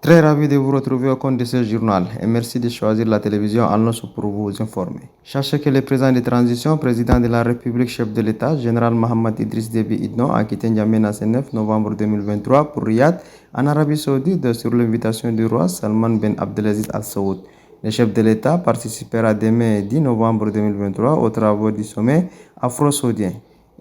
Très ravi de vous retrouver au compte de ce journal et merci de choisir la télévision Alnos pour vous informer. Sachez que le président de transition, président de la République, chef de l'État, général Mohamed Idriss Déby Itno, a quitté N'Djamena ce 9 novembre 2023 pour Riyad, en Arabie Saoudite, sur l'invitation du roi Salman Ben Abdelaziz Al Saoud. Le chef de l'État participera demain 10 novembre 2023 aux travaux du sommet afro-saoudien.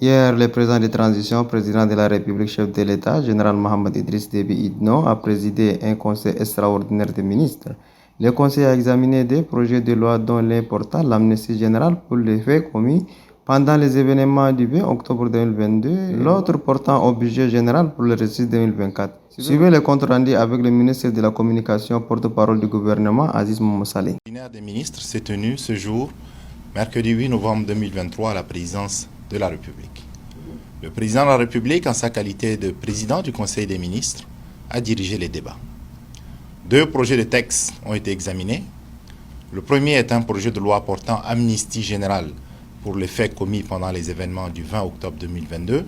Hier, le président de transition, président de la République, chef de l'État, général Mohamed Idriss Déby Itno, a présidé un conseil extraordinaire des ministres. Le conseil a examiné des projets de loi dont l'un portant l'amnistie générale pour les faits commis pendant les événements du 20 octobre 2022, l'autre portant au budget général pour l'exercice 2024. Suivez le compte rendu avec le ministre de la Communication, porte-parole du gouvernement, Aziz Moussaleh. Le conseil des ministres s'est tenu ce jour, mercredi 8 novembre 2023, à la présidence de la République. Le président de la République, en sa qualité de président du Conseil des ministres, a dirigé les débats. Deux projets de texte ont été examinés. Le premier est un projet de loi portant amnistie générale pour les faits commis pendant les événements du 20 octobre 2022.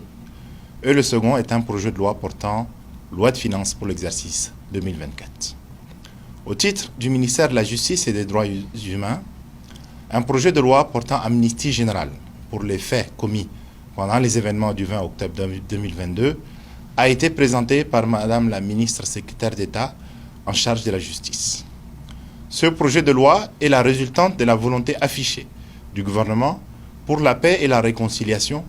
Et le second est un projet de loi portant loi de finances pour l'exercice 2024. Au titre du ministère de la Justice et des Droits humains, un projet de loi portant amnistie générale pour les faits commis pendant les événements du 20 octobre 2022 a été présenté par Madame la ministre secrétaire d'État en charge de la justice. Ce projet de loi est la résultante de la volonté affichée du gouvernement pour la paix et la réconciliation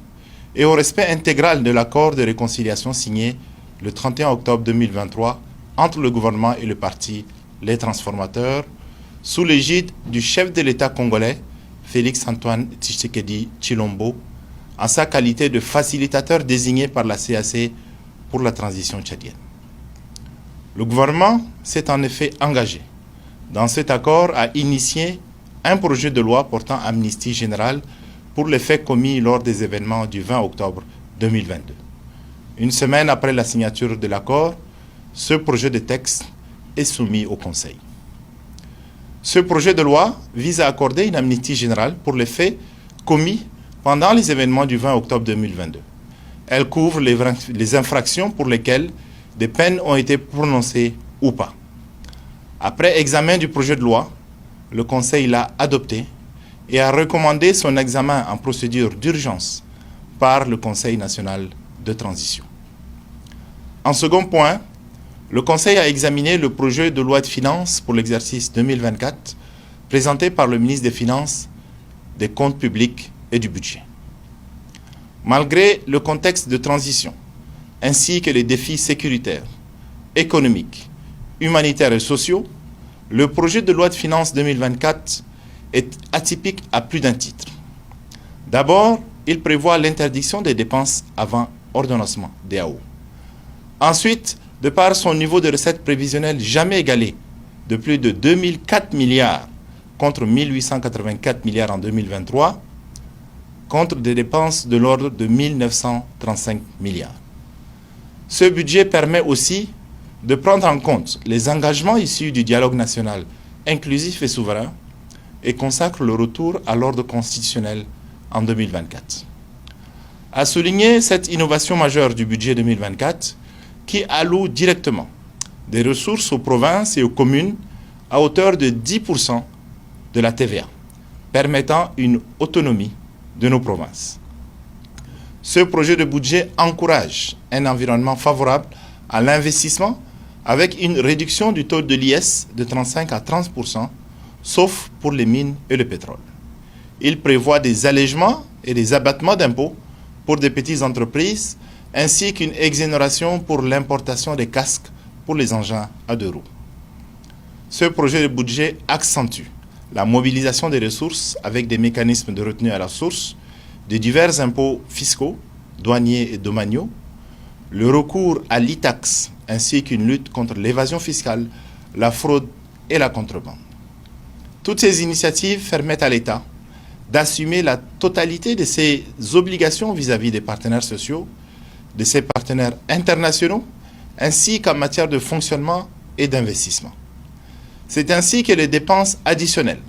et au respect intégral de l'accord de réconciliation signé le 31 octobre 2023 entre le gouvernement et le parti Les Transformateurs sous l'égide du chef de l'État congolais Félix-Antoine Tshisekedi Tshilombo, en sa qualité de facilitateur désigné par la CAC pour la transition tchadienne. Le gouvernement s'est en effet engagé dans cet accord à initier un projet de loi portant amnistie générale pour les faits commis lors des événements du 20 octobre 2022. Une semaine après la signature de l'accord, ce projet de texte est soumis au Conseil. Ce projet de loi vise à accorder une amnistie générale pour les faits commis pendant les événements du 20 octobre 2022. Elle couvre les infractions pour lesquelles des peines ont été prononcées ou pas. Après examen du projet de loi, le Conseil l'a adopté et a recommandé son examen en procédure d'urgence par le Conseil national de transition. En second point, le Conseil a examiné le projet de loi de finances pour l'exercice 2024 présenté par le ministre des Finances, des Comptes publics et du Budget. Malgré le contexte de transition, ainsi que les défis sécuritaires, économiques, humanitaires et sociaux, le projet de loi de finances 2024 est atypique à plus d'un titre. D'abord, il prévoit l'interdiction des dépenses avant ordonnancement, DAO. Ensuite, de par son niveau de recettes prévisionnelles jamais égalé de plus de 2004 milliards contre 1884 milliards en 2023, contre des dépenses de l'ordre de 1935 milliards. Ce budget permet aussi de prendre en compte les engagements issus du dialogue national inclusif et souverain et consacre le retour à l'ordre constitutionnel en 2024. À souligner cette innovation majeure du budget 2024 qui alloue directement des ressources aux provinces et aux communes à hauteur de 10% de la TVA, permettant une autonomie de nos provinces. Ce projet de budget encourage un environnement favorable à l'investissement avec une réduction du taux de l'IS de 35 à 30%, sauf pour les mines et le pétrole. Il prévoit des allègements et des abattements d'impôts pour des petites entreprises, ainsi qu'une exonération pour l'importation des casques pour les engins à deux roues. Ce projet de budget accentue la mobilisation des ressources avec des mécanismes de retenue à la source, de divers impôts fiscaux, douaniers et domaniaux, le recours à l'e-tax ainsi qu'une lutte contre l'évasion fiscale, la fraude et la contrebande. Toutes ces initiatives permettent à l'État d'assumer la totalité de ses obligations vis-à-vis des partenaires sociaux, de ses partenaires internationaux, ainsi qu'en matière de fonctionnement et d'investissement. C'est ainsi que les dépenses additionnelles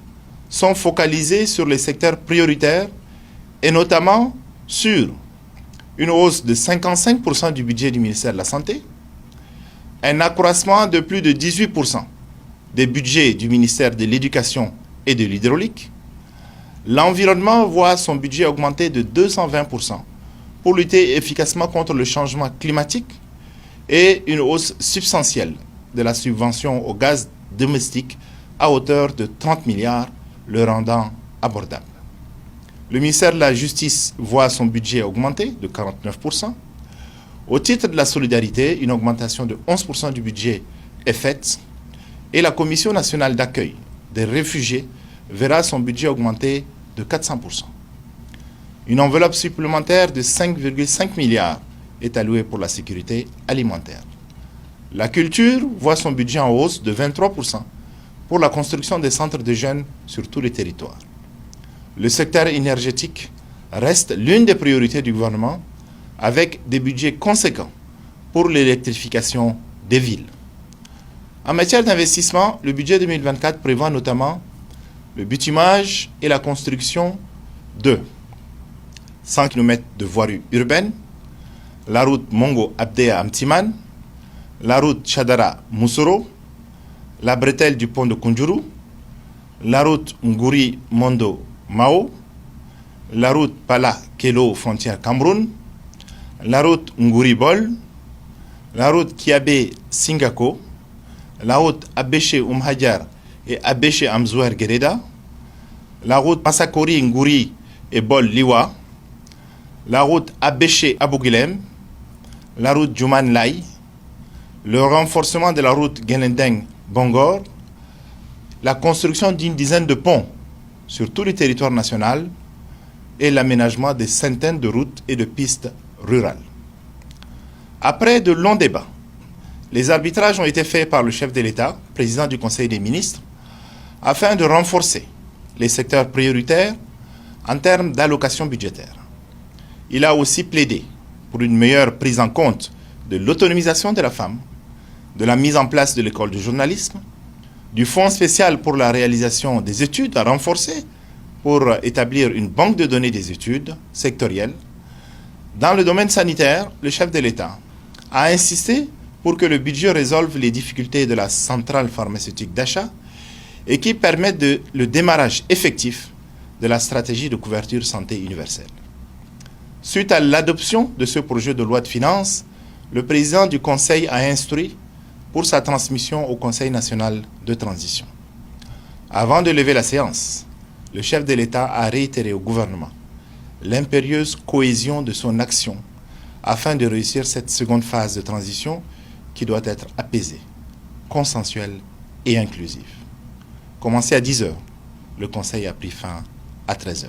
sont focalisées sur les secteurs prioritaires et notamment sur une hausse de 55% du budget du ministère de la Santé, un accroissement de plus de 18% des budgets du ministère de l'Éducation et de l'Hydraulique. L'environnement voit son budget augmenter de 220% pour lutter efficacement contre le changement climatique et une hausse substantielle de la subvention au gaz domestique à hauteur de 30 milliards, le rendant abordable. Le ministère de la Justice voit son budget augmenter de 49%. Au titre de la solidarité, une augmentation de 11% du budget est faite et la Commission nationale d'accueil des réfugiés verra son budget augmenter de 400%. Une enveloppe supplémentaire de 5,5 milliards est allouée pour la sécurité alimentaire. La culture voit son budget en hausse de 23% pour la construction des centres de jeunes sur tous les territoires. Le secteur énergétique reste l'une des priorités du gouvernement avec des budgets conséquents pour l'électrification des villes. En matière d'investissement, le budget 2024 prévoit notamment le bitumage et la construction de 100 km de voiries urbaines, la route Mongo-Abdea-Amtiman, la route Chadara-Moussoro, la bretelle du pont de Kunjuru, la route Nguri-Mondo-Mao, la route Pala-Kelo frontière Cameroun, la route Nguri-Bol, la route Kiabe-Singako, la route Abéché-Oumhadjar et Abéché-Amzouer-Gereda, la route Passakori-Nguri et Bol-Liwa, la route Abéché-Abougilem, la route Djouman-Lai, le renforcement de la route Gelendeng-Bongor, la construction d'une dizaine de ponts sur tout le territoire national et l'aménagement de centaines de routes et de pistes rurales. Après de longs débats, les arbitrages ont été faits par le chef de l'État, président du Conseil des ministres, afin de renforcer les secteurs prioritaires en termes d'allocation budgétaire. Il a aussi plaidé pour une meilleure prise en compte de l'autonomisation de la femme, de la mise en place de l'école de journalisme, du fonds spécial pour la réalisation des études à renforcer pour établir une banque de données des études sectorielles. Dans le domaine sanitaire, le chef de l'État a insisté pour que le budget résolve les difficultés de la centrale pharmaceutique d'achat et qui permette le démarrage effectif de la stratégie de couverture santé universelle. Suite à l'adoption de ce projet de loi de finances, le président du Conseil a instruit pour sa transmission au Conseil national de transition. Avant de lever la séance, le chef de l'État a réitéré au gouvernement l'impérieuse cohésion de son action afin de réussir cette seconde phase de transition qui doit être apaisée, consensuelle et inclusive. Commencé à 10h, le Conseil a pris fin à 13h.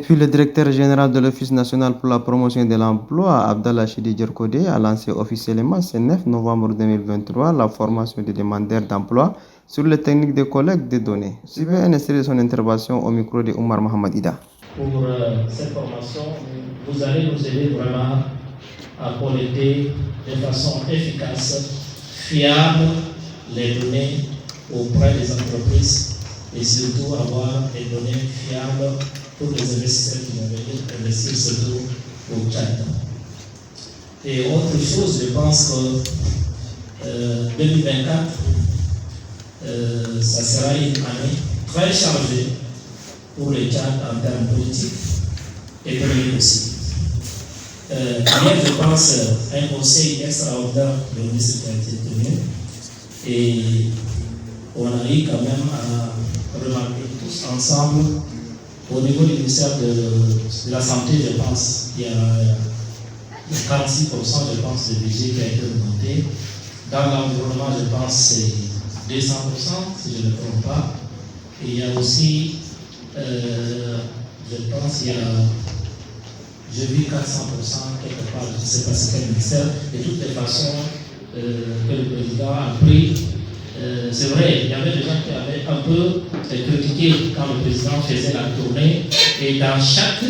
Puis le directeur général de l'Office national pour la promotion de l'emploi, Abdallah Chidi Djerkode, a lancé officiellement ce 9 novembre 2023 la formation des demandeurs d'emploi sur les techniques de collecte de données. Suivez un extrait de son intervention au micro de Oumar Mohamed Ida. Pour cette formation, vous allez nous aider vraiment à collecter de façon efficace, fiable, les données auprès des entreprises et surtout avoir des données fiables pour les investisseurs qui vont venir investir surtout au Tchad. Et autre chose, je pense que 2024, ça sera une année très chargée pour le Tchad en termes politiques et économiques aussi. Hier, je pense, un conseil extraordinaire de ministre qui a été tenu et on a eu quand même à remarquer tous ensemble au niveau du ministère de la Santé, je pense, il y a 46%, je pense, de budget qui a été augmenté. Dans l'environnement, je pense, c'est 200%, si je ne me trompe pas. Et il y a aussi, je pense, j'ai vu 400% quelque part, je ne sais pas c'est quel ministère. De toutes les façons, que le président a pris. C'est vrai, il y avait des gens qui avaient un peu critiqué quand le président faisait la tournée et dans chaque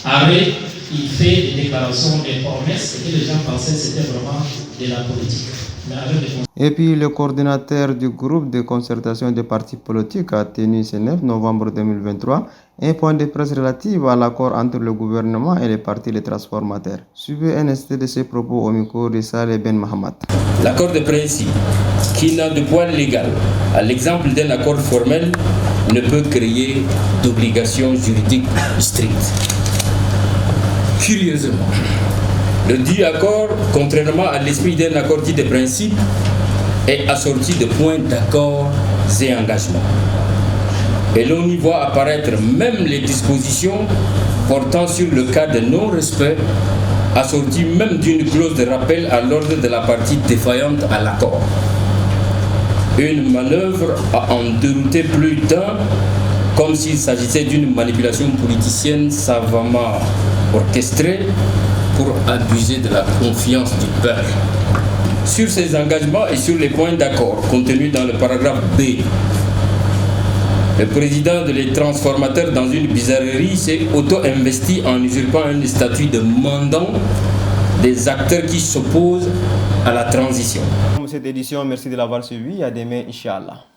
arrêt, il fait des déclarations, des promesses et que les gens pensaient que c'était vraiment de la politique. mais avec des fonds. Et puis le coordinateur du groupe de concertation des partis politiques a tenu ce 9 novembre 2023 un point de presse relatif à l'accord entre le gouvernement et les partis les transformateurs. Suivez un extrait de ses propos au micro de Saleh Ben Mahamat. L'accord de principe, qui n'a de poids légal, à l'exemple d'un accord formel, ne peut créer d'obligations juridiques strictes. Curieusement, le dit accord, contrairement à l'esprit d'un accord dit de principe, est assorti de points d'accords et engagements. Et l'on y voit apparaître même les dispositions portant sur le cas de non-respect, assorties même d'une clause de rappel à l'ordre de la partie défaillante à l'accord. Une manœuvre à en dérouter plus d'un, comme s'il s'agissait d'une manipulation politicienne savamment orchestrée pour abuser de la confiance du peuple. Sur ces engagements et sur les points d'accord contenus dans le paragraphe B, le président de les transformateurs, dans une bizarrerie, s'est auto-investi en usurpant un statut de mandant des acteurs qui s'opposent à la transition. Cette édition, merci de l'avoir suivi. À demain, Inch'Allah.